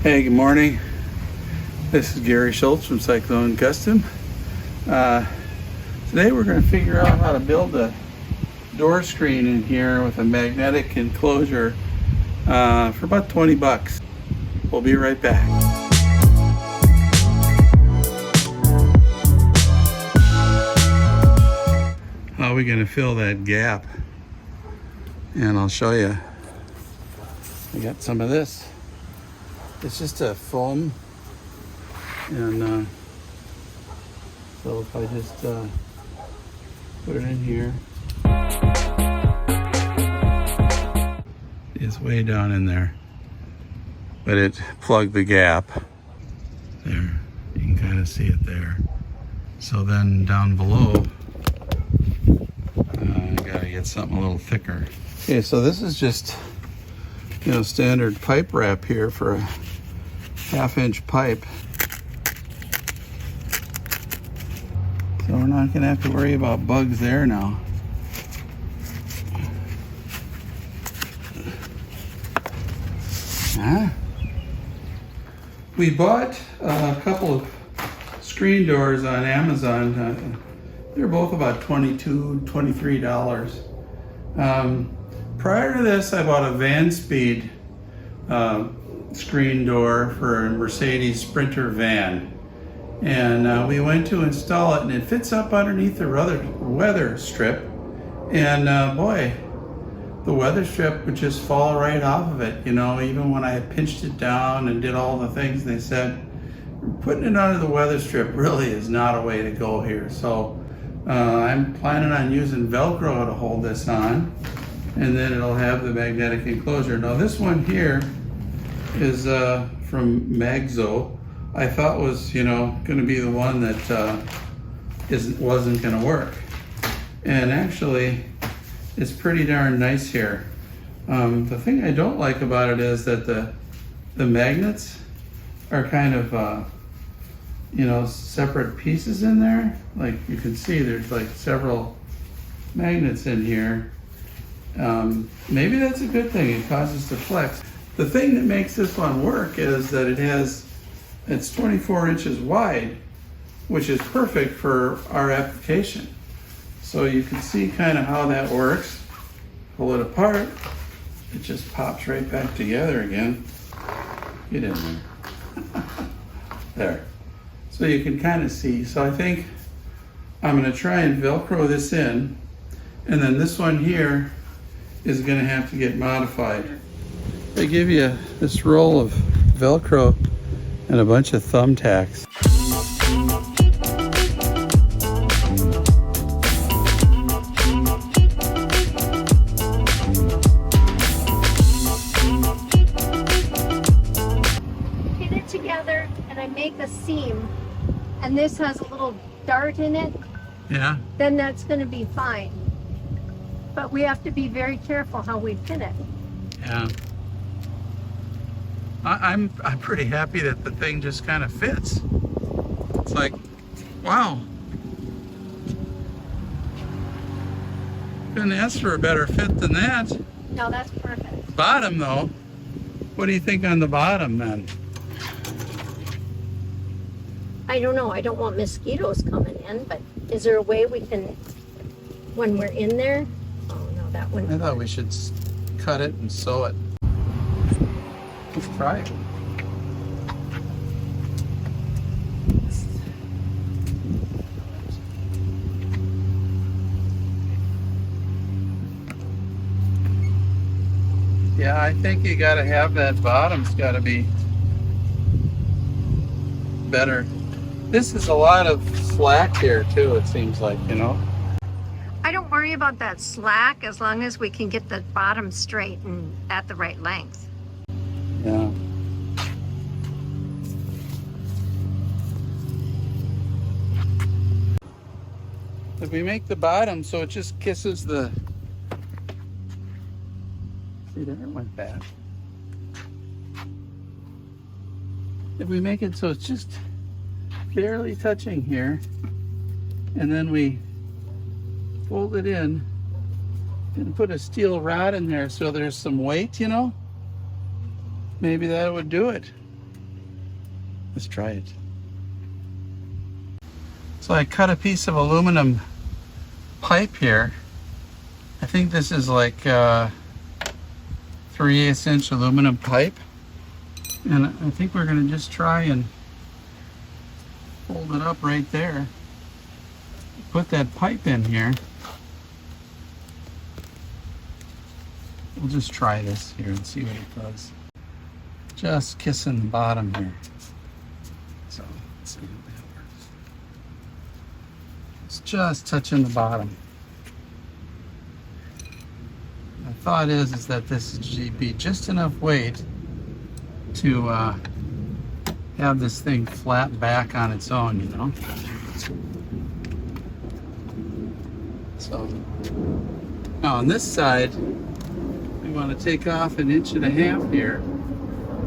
Hey, good morning. This is Gary Schultz from Cyclone Custom. Today we're going to figure out how to build a door screen in here with a magnetic enclosure for about 20 bucks. We'll be right back. How are we going to fill that gap? And I'll show you. I got some of this. It's just a foam, and so if I just put it in here, it's way down in there, but it plugged the gap there. You can kind of see it there. So then down below, I gotta get something a little thicker. Okay, so this is just, you know, standard pipe wrap here for a 1/2-inch pipe. So we're not gonna have to worry about bugs there now. We bought a couple of screen doors on Amazon. They're both about $22, $23. Prior to this, I bought a Van Speed screen door for a Mercedes Sprinter van, and we went to install it, and it fits up underneath the weather strip, and boy, the weather strip would just fall right off of it. You know, even when I had pinched it down and did all the things they said, putting it under the weather strip really is not a way to go here. So I'm planning on using velcro to hold this on, and then it'll have the magnetic enclosure. Now this one here is from MAGZO. I thought was, you know, going to be the one that wasn't going to work, and actually it's pretty darn nice here. The thing I don't like about it is that the magnets are kind of you know, separate pieces in there. Like you can see there's like several magnets in here. Maybe that's a good thing, it causes to flex. The thing that makes this one work is that it's 24 inches wide, which is perfect for our application. So you can see kind of how that works. Pull it apart, it just pops right back together again. Get in there. There. So you can kind of see. So I think I'm going to try and Velcro this in, and then this one here is going to have to get modified. They give you this roll of Velcro and a bunch of thumbtacks. Pin it together and I make a seam, and this has a little dart in it. Yeah. Then that's going to be fine. But we have to be very careful how we pin it. Yeah. I'm pretty happy that the thing just kind of fits. It's like, wow. Couldn't ask for a better fit than that. No, that's perfect. Bottom though, what do you think on the bottom then? I don't know. I don't want mosquitoes coming in, but is there a way we can, when we're in there? Oh no, that one. I thought we should cut it and sew it. Let's try it. Yeah, I think you gotta have that bottom's gotta be better. This is a lot of slack here too, it seems like, you know. I don't worry about that slack as long as we can get the bottom straight and at the right length. Yeah. If we make the bottom so it just kisses the... See, there it went back. If we make it so it's just barely touching here, and then we fold it in and put a steel rod in there so there's some weight, you know, maybe that would do it. Let's try it. So I cut a piece of aluminum pipe here. I think this is like 3/8 inch aluminum pipe. And I think we're gonna just try and hold it up right there. Put that pipe in here. We'll just try this here and see what it does. Just kissing the bottom here. So let's see how that works. It's just touching the bottom. The thought is that this should be just enough weight to have this thing flat back on its own, you know. So now on this side, we want to take off 1.5 inches here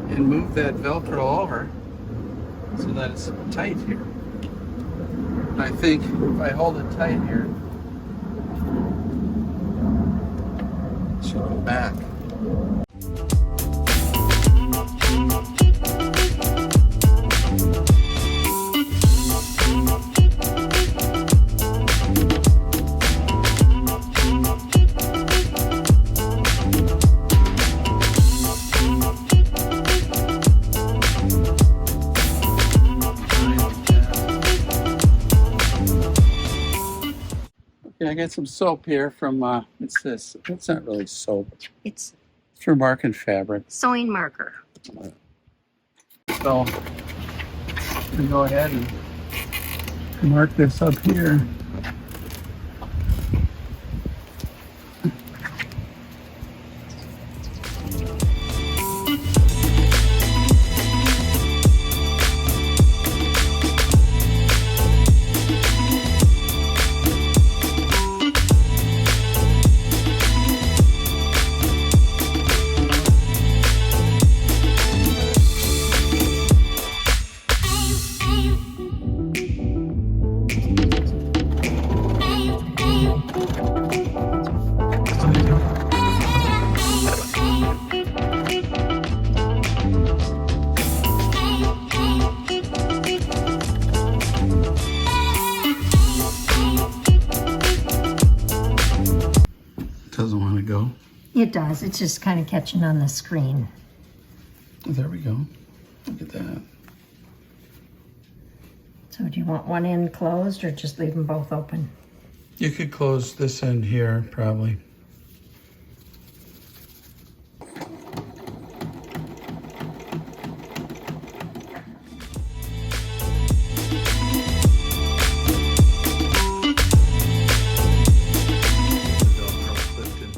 and move that Velcro over so that it's tight here. And I think if I hold it tight here, it should go back. I got some soap here from, it's this, it's not really soap. It's for marking fabric. sewing marker. So, we go ahead and mark this up here. Doesn't want to go. It does. It's just kind of catching on the screen. There we go. Look at that. So do you want one end closed or just leave them both open? You could close this end here, probably.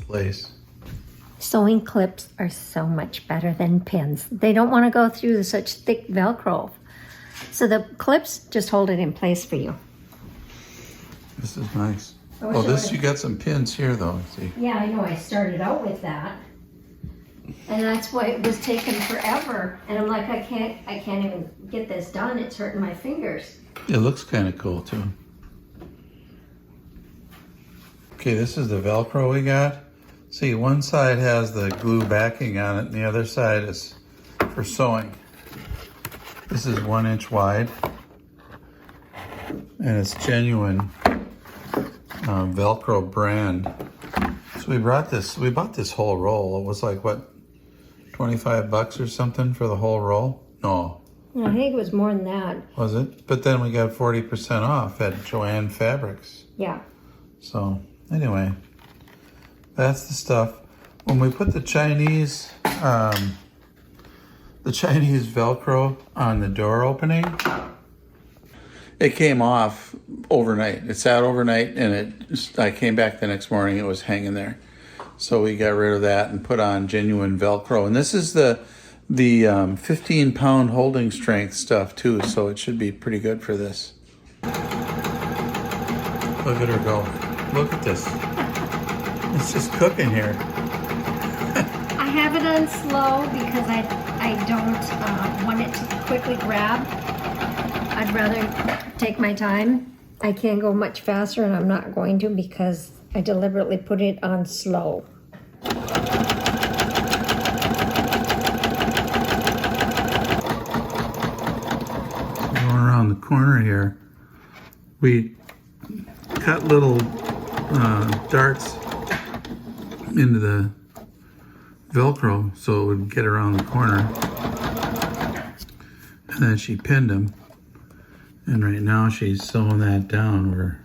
Place. Sewing clips are so much better than pins. They don't want to go through such thick Velcro. So the clips just hold it in place for you. This is nice. Oh, this, you got some pins here though, see. Yeah, I know. I started out with that. And that's why it was taking forever. And I'm like, I can't even get this done. It's hurting my fingers. It looks kind of cool too. Okay, this is the Velcro we got. See, one side has the glue backing on it and the other side is for sewing. This is 1 inch wide and it's genuine Velcro brand. So we bought this whole roll. It was like, what, 25 bucks or something for the whole roll? No. I think it was more than that. Was it? But then we got 40% off at Joann Fabrics. Yeah. So anyway, that's the stuff. When we put the Chinese Velcro on the door opening, it came off overnight. It sat overnight and I came back the next morning, it was hanging there. So we got rid of that and put on genuine Velcro. And this is the 15-pound holding strength stuff too, so it should be pretty good for this. Look at her go. Look at this. It's just cooking here. I have it on slow because I don't want it to quickly grab. I'd rather take my time. I can't go much faster and I'm not going to because I deliberately put it on slow. around the corner here, we cut little darts into the velcro so it would get around the corner, and then she pinned them, and right now she's sewing that down where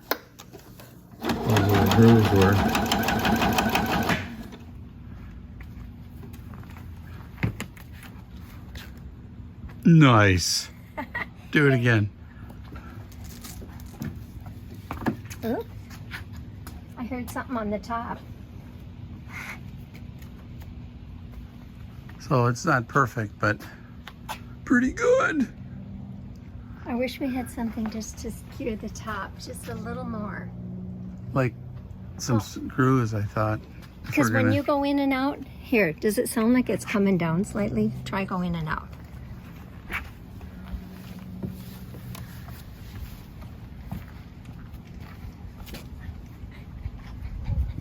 those little grooves were. Nice. Do it again. Ooh. I heard something on the top. So it's not perfect, but pretty good. I wish we had something just to secure the top, just a little more. Like some screws, I thought. If Because we're when gonna- you go in and out, here, does it sound like it's coming down slightly? Try go in and out.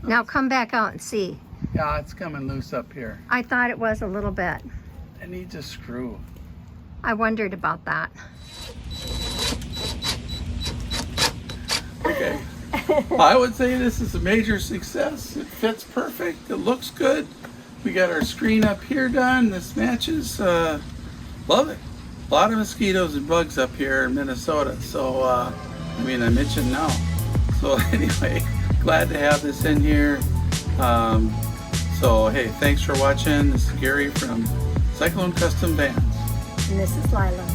Now come back out and see. Yeah, it's coming loose up here. I thought it was a little bit. It needs a screw. I wondered about that. Okay. I would say this is a major success. It fits perfect. It looks good. We got our screen up here done. This matches. Love it. A lot of mosquitoes and bugs up here in Minnesota. So, I mean, I'm itching now. So anyway, glad to have this in here. So, hey, thanks for watching. This is Gary from Cyclone Custom Vans. And this is Lila.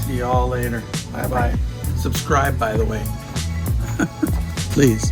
See you all later. Bye-bye. Subscribe, by the way. Please.